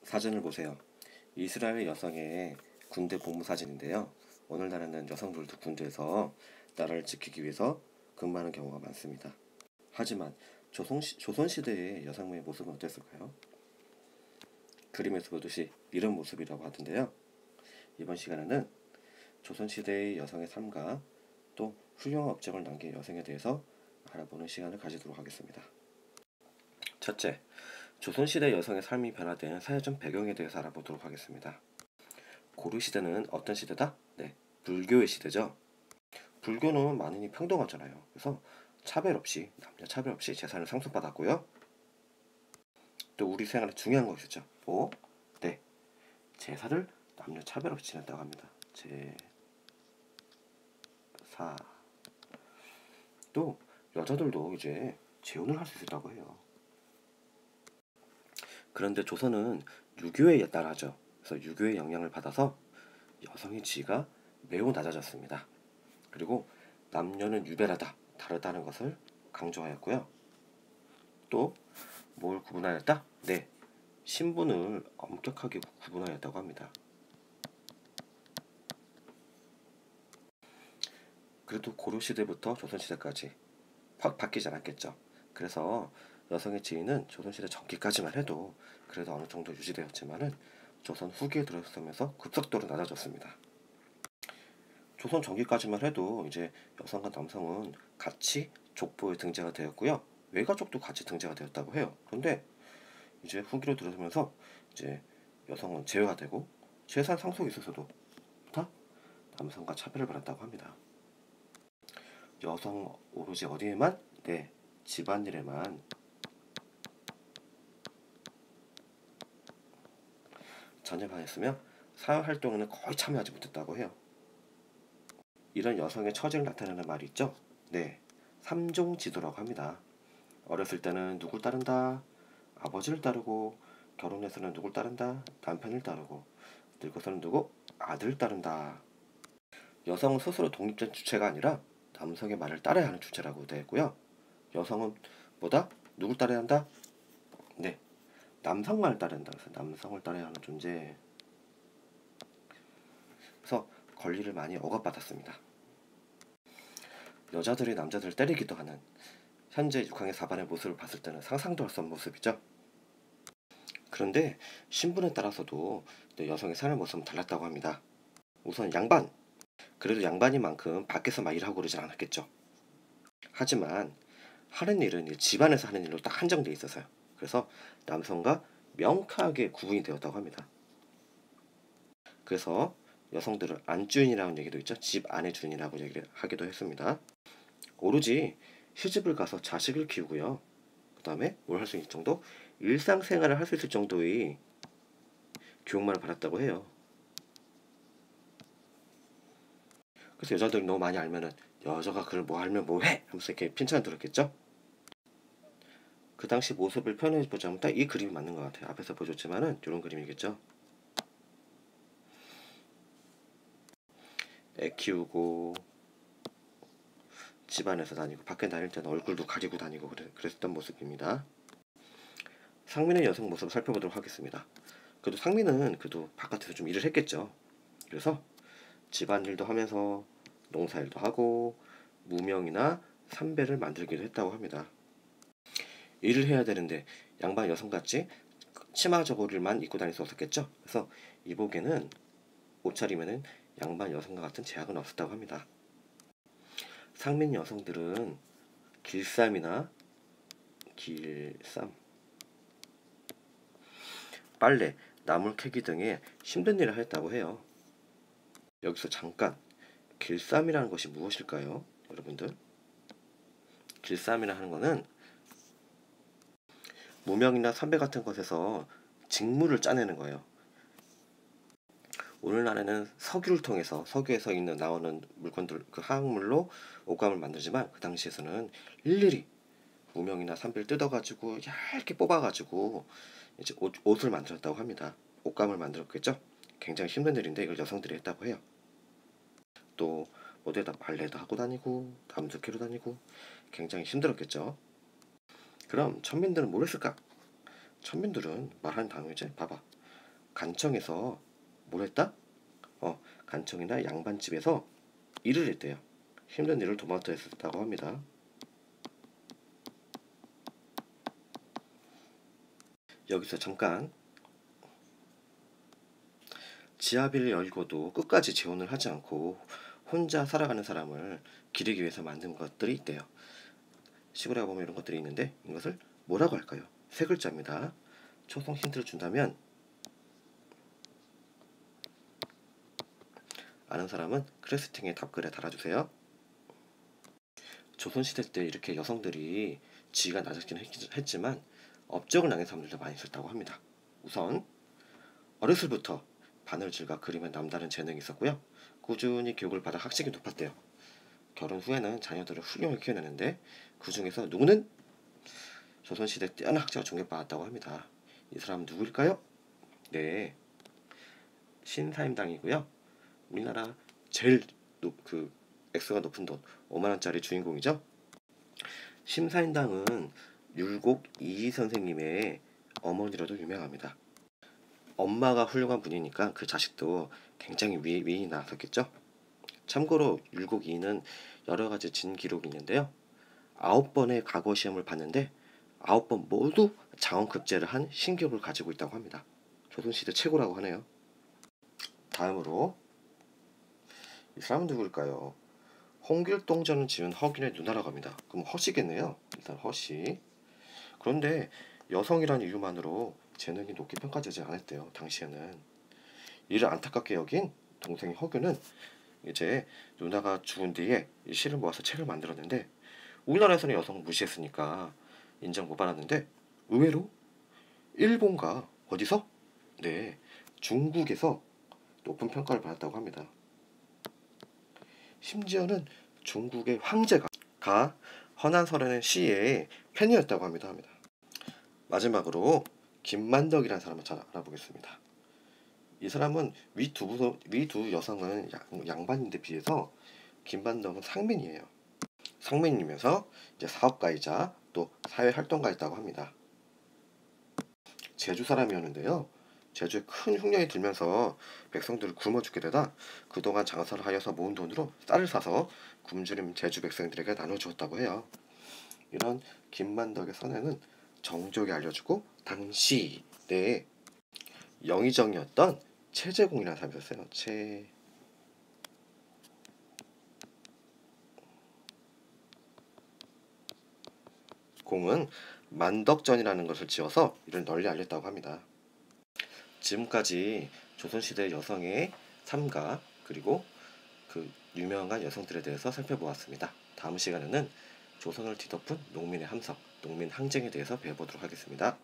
사진을 보세요. 이스라엘 여성의 군대 복무 사진인데요. 오늘날에는 여성들도 군대에서 나라를 지키기 위해서 근무하는 경우가 많습니다. 하지만 조선시대의 여성의 모습은 어땠을까요? 그림에서 보듯이 이런 모습이라고 하던데요. 이번 시간에는 조선시대의 여성의 삶과 또 훌륭한 업적을 남긴 여성에 대해서 알아보는 시간을 가지도록 하겠습니다. 첫째, 조선시대 여성의 삶이 변화된 사회적 배경에 대해서 알아보도록 하겠습니다. 고려시대는 어떤 시대다? 네, 불교의 시대죠. 불교는 만인이 평등하잖아요. 그래서 차별 없이, 남녀 차별 없이 재산을 상속받았고요. 또 우리 생활에 중요한 거 있었죠. 네, 제사를 남녀 차별 없이 지냈다고 합니다. 제사. 또 여자들도 이제 재혼을 할 수 있었다고 해요. 그런데 조선은 유교의 나라죠. 그래서 유교의 영향을 받아서 여성의 지위가 매우 낮아졌습니다. 그리고 남녀는 유별하다, 다르다는 것을 강조하였고요. 또 뭘 구분하였다? 네, 신분을 엄격하게 구분하였다고 합니다. 그래도 고려시대부터 조선시대까지 확 바뀌지 않았겠죠. 그래서 여성의 지위는 조선시대 전기까지만 해도 그래도 어느 정도 유지되었지만은 조선 후기에 들어서면서 급속도로 낮아졌습니다. 조선 전기까지만 해도 이제 여성과 남성은 같이 족보에 등재가 되었고요. 외가족도 같이 등재가 되었다고 해요. 그런데 이제 후기로 들어서면서 이제 여성은 제외가 되고 재산 상속에 있어서도 다 남성과 차별을 받았다고 합니다. 여성 오로지 어디에만? 네, 집안일에만 전념하였으며 사회활동에는 거의 참여하지 못했다고 해요. 이런 여성의 처지를 나타내는 말이 있죠? 네, 삼종지도라고 합니다. 어렸을 때는 누굴 따른다? 아버지를 따르고, 결혼해서는 누굴 따른다? 남편을 따르고, 늙어서는 누구? 아들을 따른다. 여성은 스스로 독립된 주체가 아니라 남성의 말을 따라야 하는 주체라고 되어 있고요. 여성은 뭐다? 누굴 따라야 한다? 네, 남성 말을 따라야 한다. 그래서 남성을 따라야 하는 존재. 그래서 권리를 많이 억압받았습니다. 여자들이 남자들을 때리기도 하는 현재 6항의 4반의 모습을 봤을 때는 상상도 할 수 없는 모습이죠. 그런데 신분에 따라서도 여성의 사는 모습은 달랐다고 합니다. 우선 양반. 그래도 양반인 만큼 밖에서 막 일하고 그러진 않았겠죠. 하지만 하는 일은 집안에서 하는 일로 딱 한정되어 있어서요. 그래서 남성과 명확하게 구분이 되었다고 합니다. 그래서 여성들을 안주인이라는 얘기도 있죠. 집 안의 주인이라고 얘기를 하기도 했습니다. 오로지 시집을 가서 자식을 키우고요. 그 다음에 뭘 할 수 있을 정도? 일상생활을 할 수 있을 정도의 교육만을 받았다고 해요. 그래서 여자들이 너무 많이 알면은 여자가 그걸 뭐 알면 뭐해? 하면서 이렇게 핀찬 들었겠죠? 그 당시 모습을 표현해보자면 딱 이 그림이 맞는 것 같아요. 앞에서 보여줬지만은 이런 그림이겠죠? 애 키우고 집안에서 다니고 밖에 다닐 때는 얼굴도 가리고 다니고 그랬던 모습입니다. 상민의 여성 모습을 살펴보도록 하겠습니다. 그래도 상민은 그래도 바깥에서 좀 일을 했겠죠. 그래서 집안일도 하면서 농사일도 하고 무명이나 삼배를 만들기도 했다고 합니다. 일을 해야 되는데 양반 여성같이 치마 저고리만 입고 다닐 수 없었겠죠. 그래서 이복에는 옷차림에는 양반 여성과 같은 제약은 없었다고 합니다. 상민 여성들은 길쌈이나 빨래, 나물 캐기 등의 힘든 일을 했다고 해요. 여기서 잠깐 길쌈이라는 것이 무엇일까요? 여러분들, 길쌈이라 하는 것은 무명이나 삼배 같은 것에서 직물을 짜내는 거예요. 오늘날에는 석유를 통해서 석유에서 나오는 물건들, 그 화학물로 옷감을 만들지만 그 당시에서는 일일이 무명이나 삼배를 뜯어가지고 얇게 뽑아가지고 이제 옷을 만들었다고 합니다. 옷감을 만들었겠죠. 굉장히 힘든 일인데 이걸 여성들이 했다고 해요. 또 어디에다 발레도 하고 다니고 나무도 캐러 다니고 굉장히 힘들었겠죠. 그럼 천민들은 뭘 했을까? 천민들은 말하는 단어이지. 봐봐. 간청에서 뭘 했다? 간청이나 양반집에서 일을 했대요. 힘든 일을 도맡아 했었다고 합니다. 여기서 잠깐, 지하비를 열고도 끝까지 재혼을 하지 않고 혼자 살아가는 사람을 기르기 위해서 만든 것들이 있대요. 시골에 가보면 이런 것들이 있는데 이것을 뭐라고 할까요? 세 글자입니다. 초성 힌트를 준다면 아는 사람은 크레스팅에 답글에 달아주세요. 조선시대 때 이렇게 여성들이 지위가 낮았긴 했지만 업적을 남긴 사람들도 많이 있었다고 합니다. 우선 어렸을부터 바늘질과 그림에 남다른 재능이 있었고요. 꾸준히 교육을 받아 학식이 높았대요. 결혼 후에는 자녀들을 훌륭하게 키워내는데 그 중에서 누구는 조선시대 뛰어난 학자가 존경받았다고 합니다. 이 사람은 누구일까요? 네, 신사임당이고요. 우리나라 제일 액수가 높은 돈 5만원짜리 주인공이죠. 심사임당은 율곡 이희 선생님의 어머니로도 유명합니다. 엄마가 훌륭한 분이니까 그 자식도 굉장히 위인이 나왔었겠죠. 참고로 율곡 이희는 여러가지 진기록이 있는데요. 9번의 과거 시험을 봤는데 9번 모두 장원급제를 한 신기록을 가지고 있다고 합니다. 조선시대 최고라고 하네요. 다음으로 이 사람은 누구일까요? 홍길동전을 지은 허균의 누나라고 합니다. 그럼 허씨겠네요. 일단 허씨. 그런데 여성이라는 이유만으로 재능이 높게 평가되지 않았대요. 당시에는. 이를 안타깝게 여긴 동생이 허균은 이제 누나가 죽은 뒤에 이 시를 모아서 책을 만들었는데 우리나라에서는 여성을 무시했으니까 인정 못 받았는데 의외로 일본과 어디서? 네, 중국에서 높은 평가를 받았다고 합니다. 심지어는 중국의 황제가 허난설의 시의 팬이었다고 합니다. 마지막으로 김만덕이라는 사람을 잘 알아보겠습니다. 이 사람은 위 두 여성은 양반인데 비해서 김만덕은 상민이에요. 상민이면서 이제 사업가이자 또 사회활동가였다고 합니다. 제주 사람이었는데요. 제주에 큰 흉년이 들면서 백성들을 굶어 죽게 되다 그동안 장사를 하여서 모은 돈으로 쌀을 사서 굶주린 제주 백성들에게 나눠주었다고 해요. 이런 김만덕의 선행은 정족이 알려주고 당시 내 영의정이었던 최재공이라는 사람이 있었어요. 최공은 만덕전이라는 것을 지어서 이를 널리 알렸다고 합니다. 지금까지 조선시대 여성의 삶과 그리고 그 유명한 여성들에 대해서 살펴보았습니다. 다음 시간에는 조선을 뒤덮은 농민의 함석, 농민 항쟁에 대해서 배워보도록 하겠습니다.